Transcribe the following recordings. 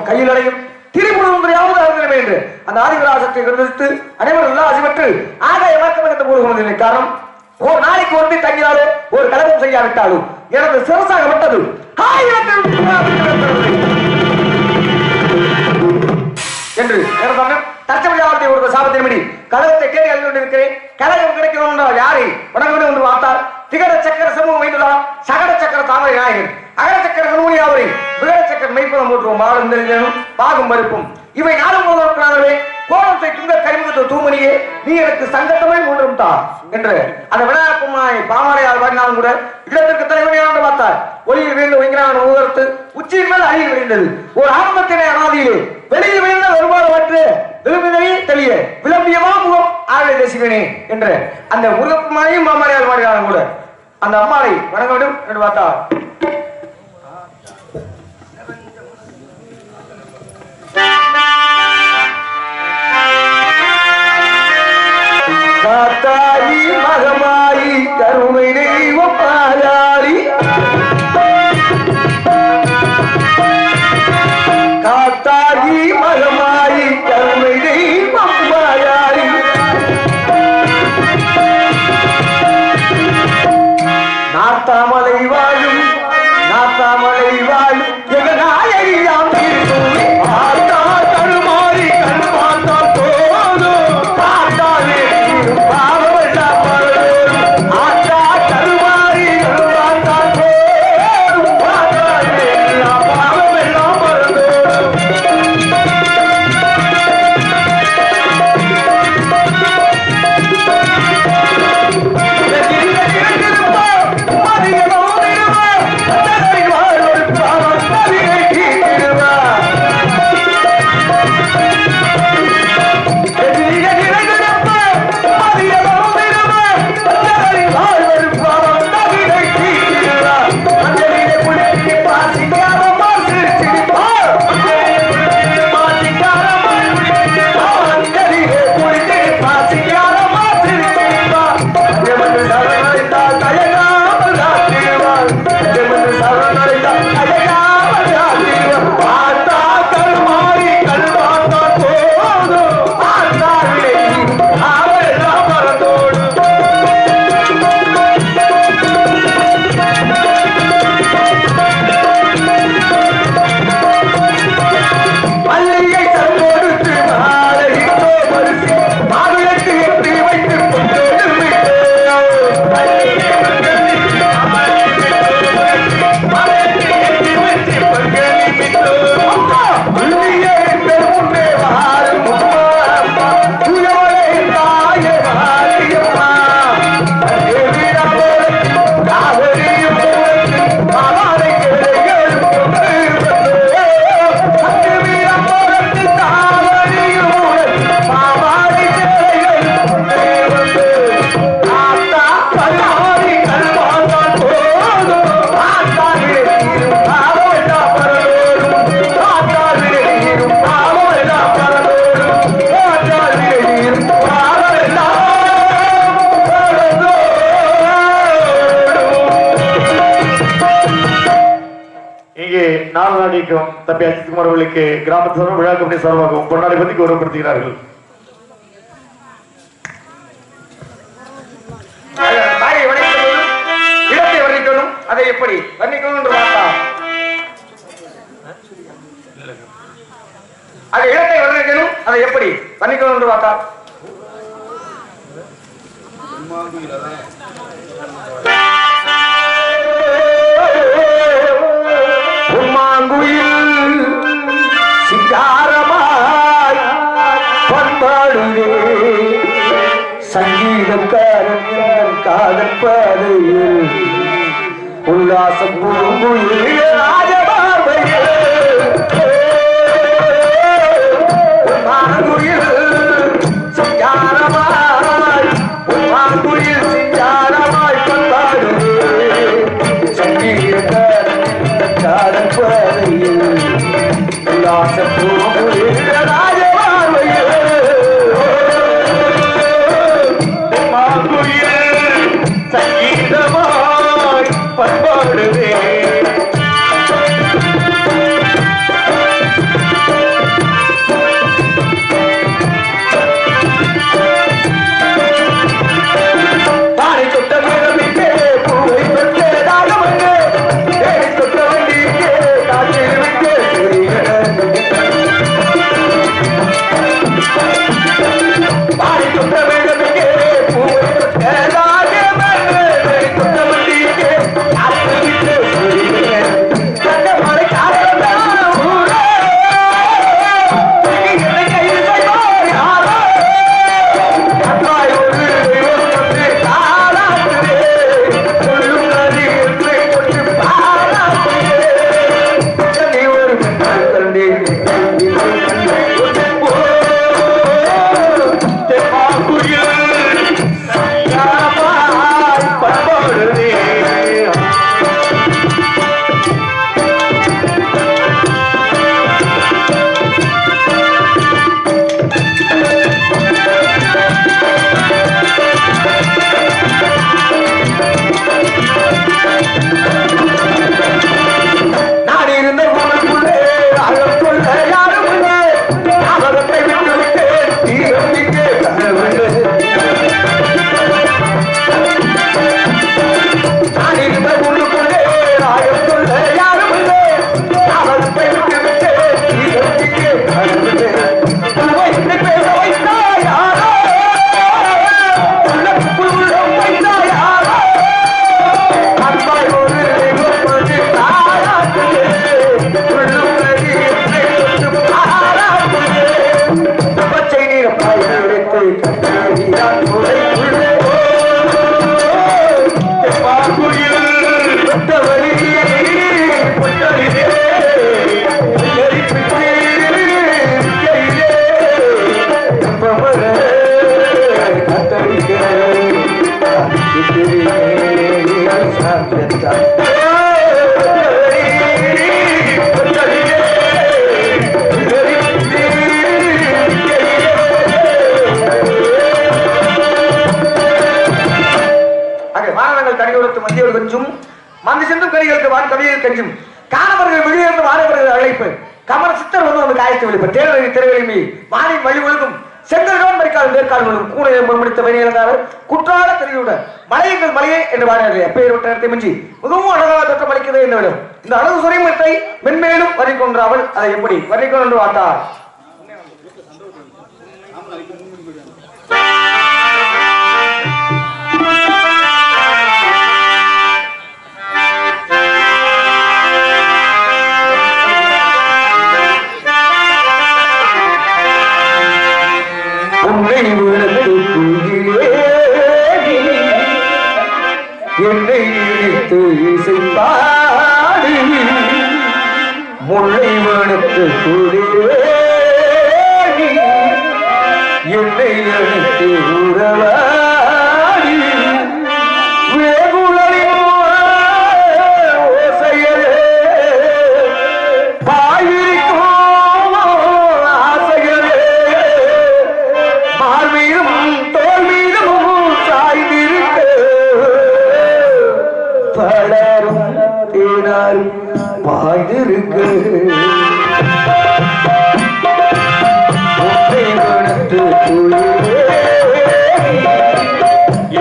கையில் அடையும் திரிபுரமுறையாவது அறிந்திட என்று அந்த ஆதிபராசத்தை கருத்து அனைவரும் எல்லாம் ஆசைப்பட்டு ஆகாய வழக்கம் என்று கூறுகிறது. காரணம் ஒரு நாளைக்கு ஒன்று தங்கினாலோ ஒரு கலகம் செய்யாவிட்டாலும் எனது சிறசாகப்பட்டது என்று தற்சமயத்தை ஒரு சாபத்தின்படி கழகத்தை தேடி அழிந்து கொண்டிருக்கிறேன். கழகம் கிடைக்கணும் யாரை வணங்க என்று பார்த்தால் திகட சக்கர சமூகம் வைத்துள்ளார். சகட சக்கர தாமரை நாயகன் அகட சக்கர முன்மொழியாவரை விகட சக்கர மெய்ப்பதம் போற்றுவோம் மாறும் தெரிஞ்சனும் பாகும் மறுப்பும் இவை நாளும் போதற்கானவே கோலத்தை துங்க கைமுகத்தை தூமணியே நீ எனக்கு சங்கத்தமே மூன்றும் தா என்று அந்த விநாயகமாய் பாமாலையால் வாங்கினாலும் கூட இடத்திற்கு தலைவனையாண்டு பார்த்தார். ஒளியில் வீழ்ந்து வைங்கிறான ஊகத்து உச்சியின் மேல் அழியில் விழுந்தது. ஒரு ஆரம்பத்தினை அனாதியிலே வெளியில் விழுந்த வருமாறு மாற்று விரும்பினையே தெளிய விளம்பியமா முகம் ஆலை தேசிவனே என்று அந்த முருகப்பமானையும் பாமாலையால் வாங்கினாலும் கூட அந்த அம்மாவை வணங்க வேண்டும் என்று பார்த்தார். காத்தாயி மகமாயி கருணை தெய்வம் பாயாளி காத்தாயி மகமாயி கருணை தெய்வம் பாயாளி நாத்தாமலை வாழும் நாத்தாமலை வாழும் எங்கனாயம் தம்பி அஜித்குமார் அவர்களுக்கு கிராம விழா கமிட்டி சார்பாகவும் பொன்னாடை பற்றி கௌரவப்படுத்துகிறார்கள். இடத்தை வர்ணிக்கணும் அதை எப்படி வர்ணிக்கணும் என்று பார்த்தா அதை இடத்தை வர்ணிக்கணும் அதை எப்படி வர்ணிக்கணும் என்று பார்த்தா சங்கீதக்காரன் காதல் பாதையில் உல்லாசம் வரிகளுக்கு வான் கவியில் கெஞ்சும் காணவர்கள் வெளியிருந்து வாரவர்கள் அழைப்பு கமல சித்தர் வந்து காயத்து வெளிப்பு தேர்தலி திரைவெளிமி வானின் வழி ஒழுகும் செங்கல்தான் மறிக்கால் மேற்கால்களும் கூடையை முடித்த வரியிழந்தார் குற்றால தெரியுட மலையங்கள் மலையே என்று வாடினார்கள் எப்பெயர் விட்ட இடத்தை மிஞ்சி மிகவும் அழகாக தோற்றம் அளிக்கிறது என்னவிடம் இந்த அழகு சுரைமத்தை மென்மேலும் வரிக்கொன்ற அவள் அதை எப்படி வரிக்கொண்டு வாட்டார் என்னை நினைத்து இசைப்பாடு முல்லை வனத்து குடியே என்னை நினைத்து உறவாடி வேகுழலின் ஓசையலே பாயிரிக்கும் ஆசையலே மார் மீதும் தோல் மீதும் சாய்ந்திருக்க பலரும் தேனாரும் பாய்ந்திருக்கு உன்னை வனத்து குளிரே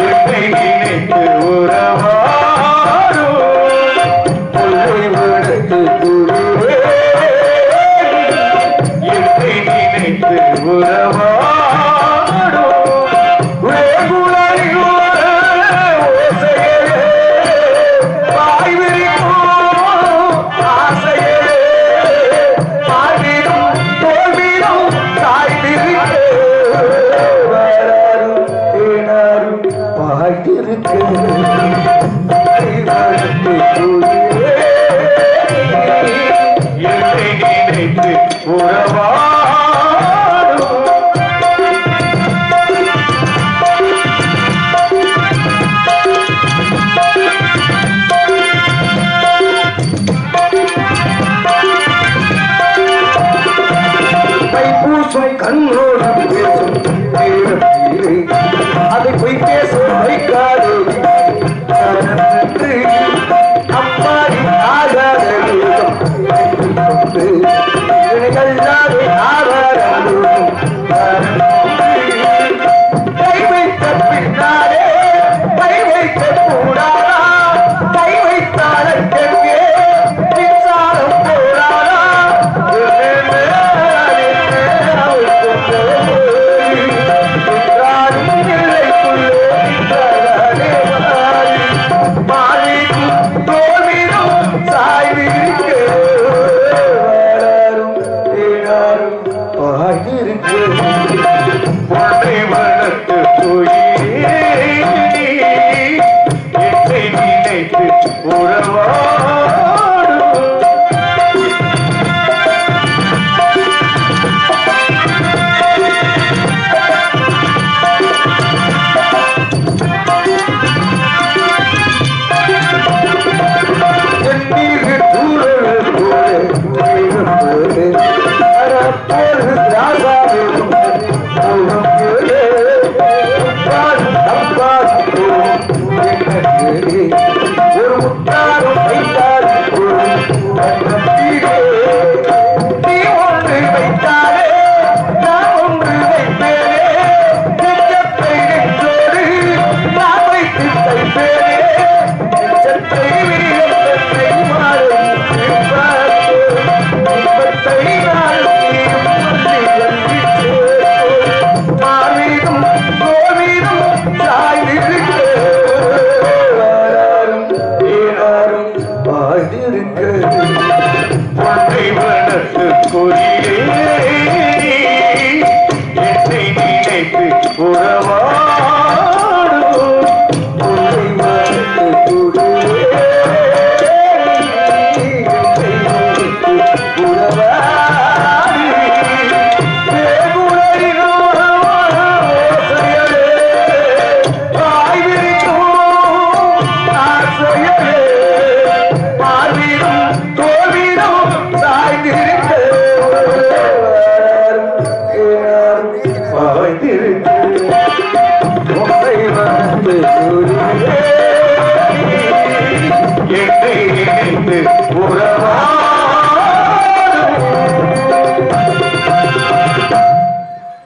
என்னை நினைத்து உறவாடும் உன்னை வனத்து குளிரே என்னை நினைத்து உறவாடும் அதை போய் பேச வைக்காது அம்மாடி ஆகாத கை வைத்த பின்னாலே கை வைக்க கூடாதா கை வைத்தால மின்சாரம் போடாதா God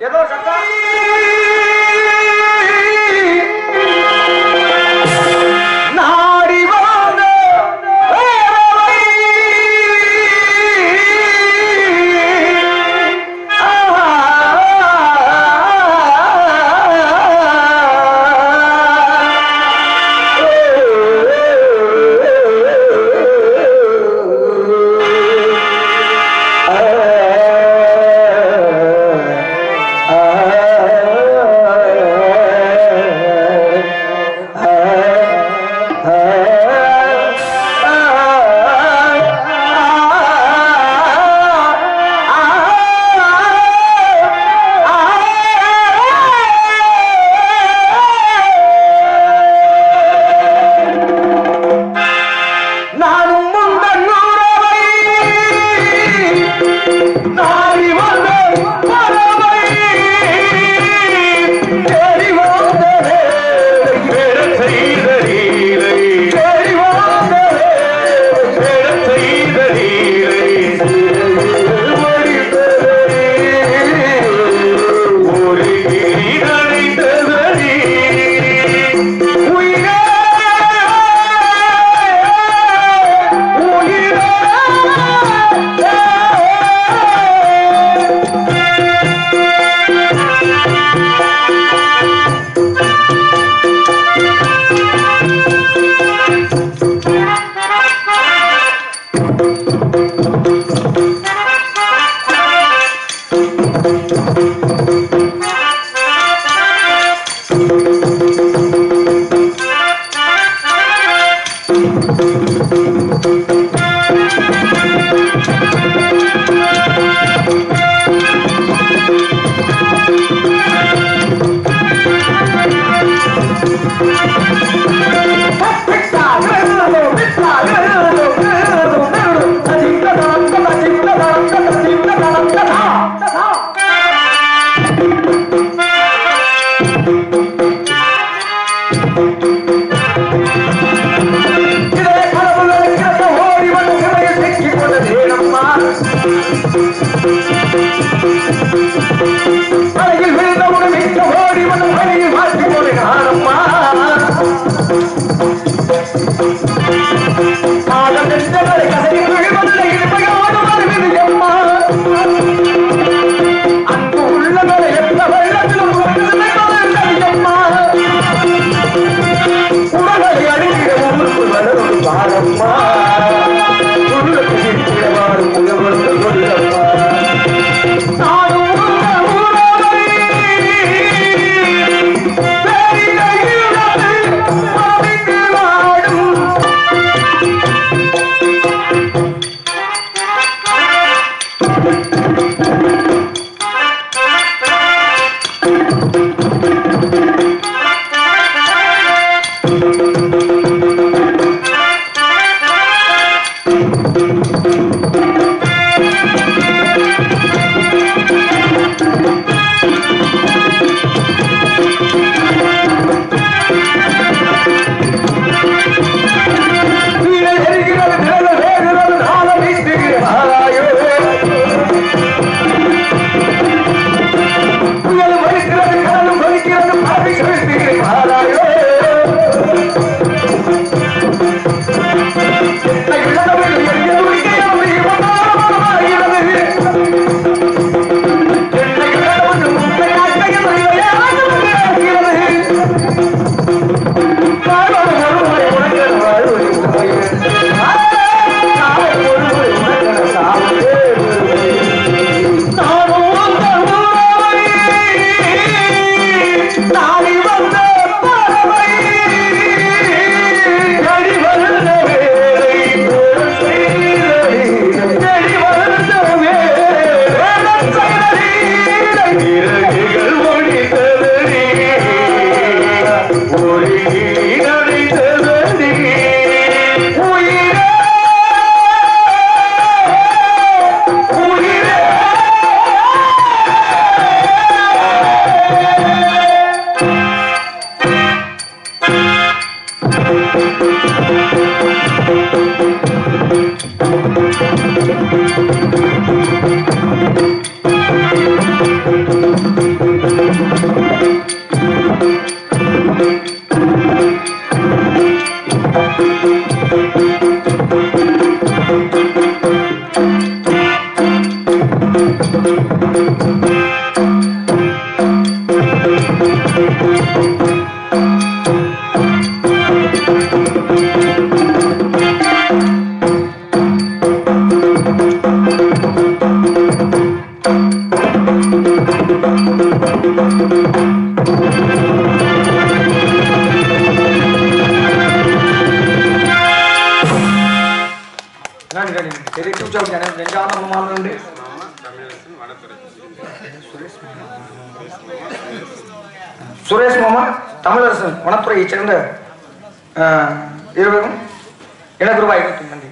ஏதோ சத்தம் நாடி வாழ்ந்த தலையில் சுரேஷ் மாமா தமிழரசன் வனத்துறையைச் சேர்ந்த இருவரும் எனக்கு ரூபாய் 100 நன்றி.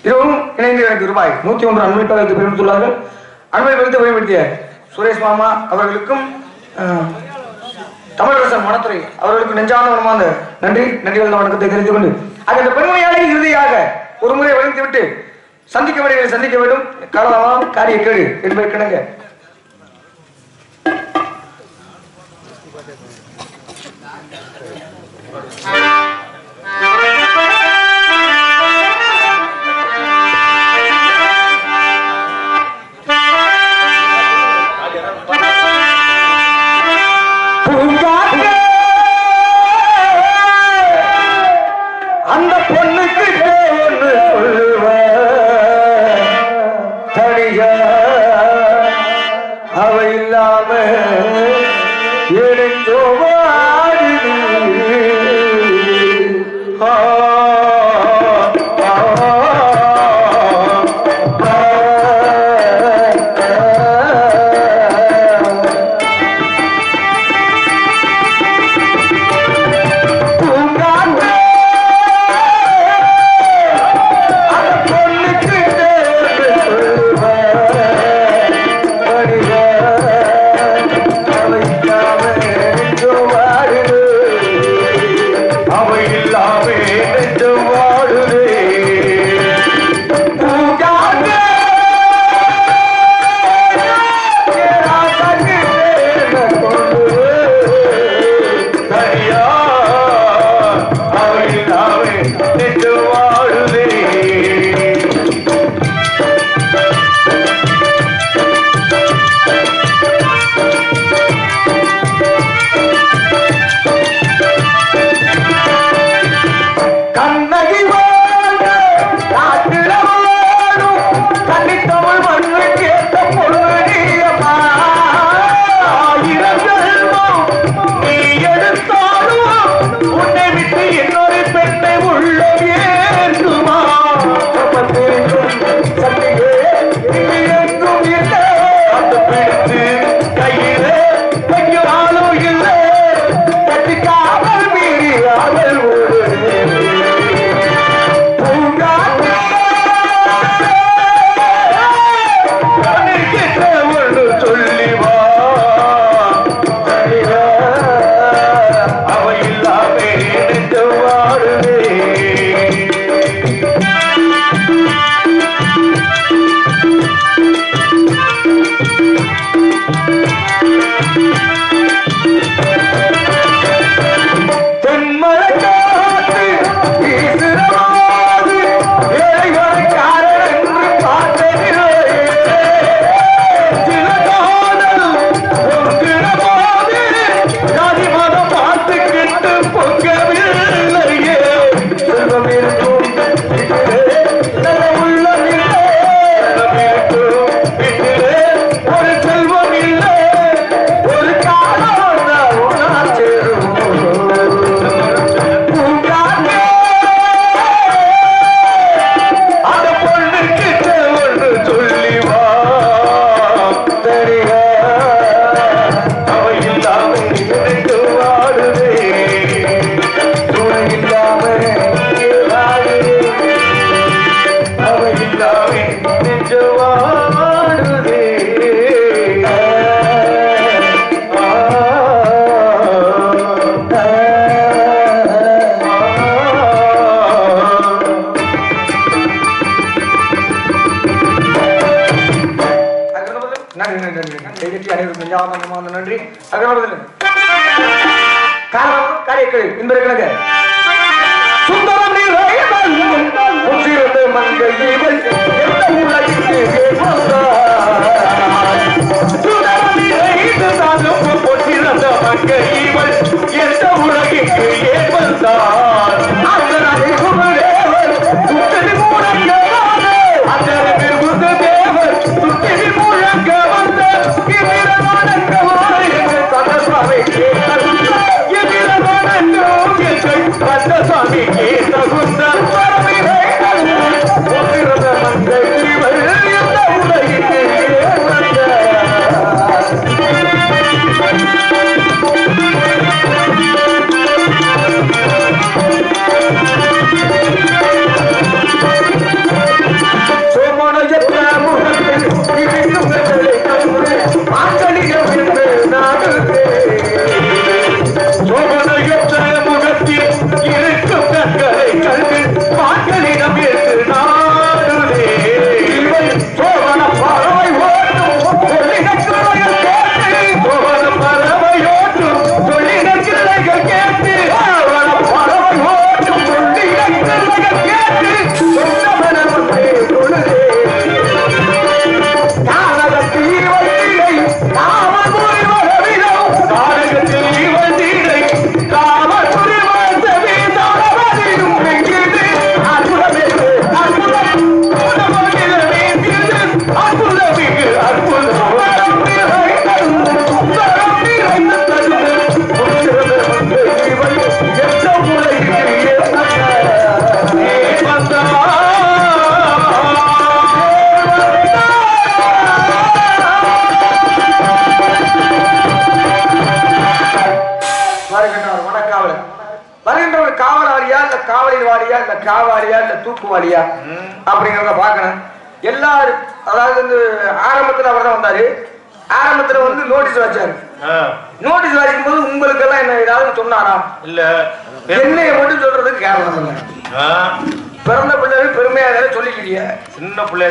இருவரும் இணைந்து எனக்கு ரூபாய் 101 அன்பை வைத்து பயன்படுத்தியுள்ளார்கள். அன்பை வைத்து பயன்படுத்திய சுரேஷ் மாமா அவர்களுக்கும் தமிழரசன் வனத்துறை அவர்களுக்கு நெஞ்சான மனமார்ந்த நன்றி வணக்கத்தை தெரிவித்துக் கொண்டு அந்த பெண்மணியாளை இறுதியாக ஒரு முறை வழங்கி விட்டு சந்திக்க வேண்டியவர்களை சந்திக்க வேண்டும். காரணமாக காரிய கேடு என்பதற்கிணங்க அந்த பொண்ணுக்கு அவ இல்லாம எடுத்தோ நன்றி. காரணம் காரியக்கள் என்பதற்கு சுந்தரம் மங்கை எந்த உலகிற்கு ஏற்பட்டார் தேவர் முழங்க வந்த காவாலியா இல்ல தூக்குவாலியா அப்படிங்கறத பாக்கணும். எல்லாரும் அதாவது ஆரம்பத்துல அவர் தான் வந்தாரு. ஆரம்பத்துல நோட்டீஸ் வச்சாரு. நோட்டீஸ் வாசிக்கும் போது உங்களுக்கு எல்லாம் என்ன ஏதாவது சொன்னாரா? இல்ல, என்னைய மட்டும் சொல்றதுக்கு காரணம் இல்லை. பிறந்த பிள்ளை பெருமையாக சொல்லிக்கிறிய சின்ன பிள்ளை